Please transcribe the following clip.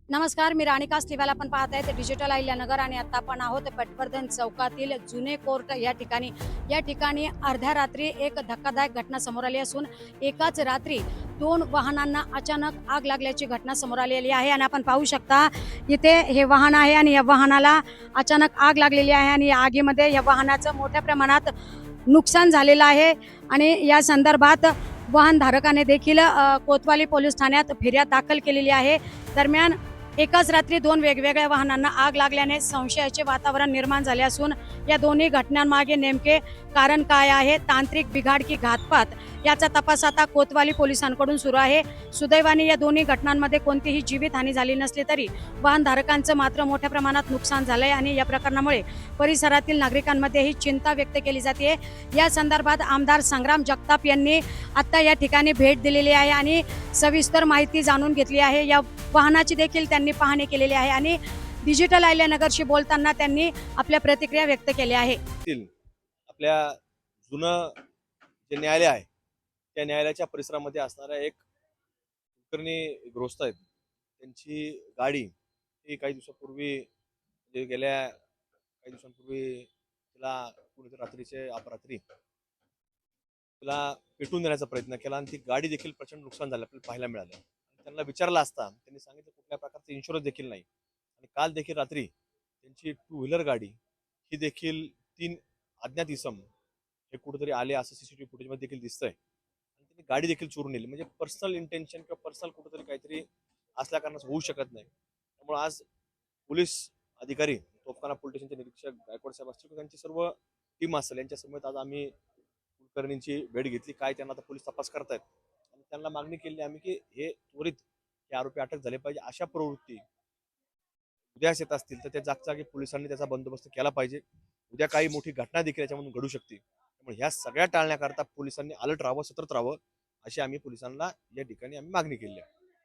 नमस्कार, मी राणी कास्तीवाल. आपण पाहत आहे डिजिटल अहिल्यानगर आणि आता आपण आहोत पटवर्धन चौकातील जुने कोर्ट या ठिकाणी. या ठिकाणी अर्ध्या रात्री एक धक्कादायक घटना समोर आली असून एकाच रात्री 2 वाहनांना अचानक आग लागल्याची घटना समोर आलेली आहे आणि आपण पाहू शकता इथे हे वाहन आहे आणि या वाहनाला अचानक आग लागलेली आहे आणि या आगीमध्ये या वाहनाचं मोठ्या प्रमाणात नुकसान झालेलं आहे आणि या संदर्भात वाहनधारकाने देखील कोतवाली पोलीस ठाण्यात फिर्याद दाखल केलेली आहे. दरम्यान एकाच रात्री 2 वेगवेगळ्या वाहनांना आग लागल्याने संशयाचे वातावरण निर्माण झाले असून या दोन्ही घटनांमागे नेमके कारण काय आहे, तांत्रिक बिघाड की घातपात, याचा तपास आता कोतवाली पोलिसांकडून सुरू आहे. सुदैवाने या दोन्ही घटनांमध्ये कोणतीही जीवितहानी झाली नसली तरी वाहनधारकांचं मात्र मोठ्या प्रमाणात नुकसान झालंय आणि या प्रकरणामुळे परिसरातील नागरिकांमध्येही चिंता व्यक्त केली जाते. या संदर्भात आमदार संग्राम जगताप यांनी आता या ठिकाणी भेट दिलेली आहे आणि सविस्तर माहिती जाणून घेतली आहे. या वाहनाची देखील त्यांनी पाहणी केलेली आहे आणि डिजिटल अहिल्यानगरशी बोलताना त्यांनी आपल्या प्रतिक्रिया व्यक्त केल्या आहे. आपल्या जुनं जे न्यायालय आहे त्या न्यायालयाच्या परिसरामध्ये असणाऱ्या एक कुलकर्णी गृहस्थ आहेत, त्यांची गाडी ही काही दिवसापूर्वी म्हणजे गेल्या काही दिवसांपूर्वी तिला कुणीतरी रात्रीचे अपरात्री तिला पेटून देण्याचा प्रयत्न केला आणि ती गाडी देखील प्रचंड नुकसान झालं आपल्याला पाहायला मिळालं. त्यांना विचारलं असता त्यांनी सांगितलं कुठल्या प्रकारचा इन्शुरन्स देखील नाही. आणि काल देखील रात्री त्यांची 2 व्हीलर गाडी ही देखील 3 अज्ञात इसम हे कुठेतरी आले असं सीसीटीव्ही फुटेजमध्ये देखील दिसतंय. आणि त्यांनी गाडी देखील चोरून नेली. म्हणजे पर्सनल इंटेन्शन किंवा पर्सनल कुठेतरी काहीतरी असल्या कारणास होऊ शकत नाही. त्यामुळे आज पोलीस अधिकारी तोफखाना पोलीस स्टेशनचे निरीक्षक गायकवाड साहेब असतील, त्यांची सर्व टीम असेल, यांच्या समवेत आज आम्ही कुलकर्णींची भेट घेतली. काय त्यांना आता पोलीस तपास करतायत आणि त्यांना मागणी केली आम्ही की हे त्वरित हे आरोपी अटक झाले पाहिजे. अशा प्रवृत्ती उद्यास येत असतील तर त्या जागच्या पोलिसांनी त्याचा बंदोबस्त केला पाहिजे. उद्या काही मोठी घटना देखील याच्यामधून घडू शकते. त्यामुळे ह्या सगळ्या टाळण्याकरता पोलिसांनी अलर्ट राहावं, सतर्क राहावं, अशी आम्ही पोलिसांना या ठिकाणी आम्ही मागणी केली आहे.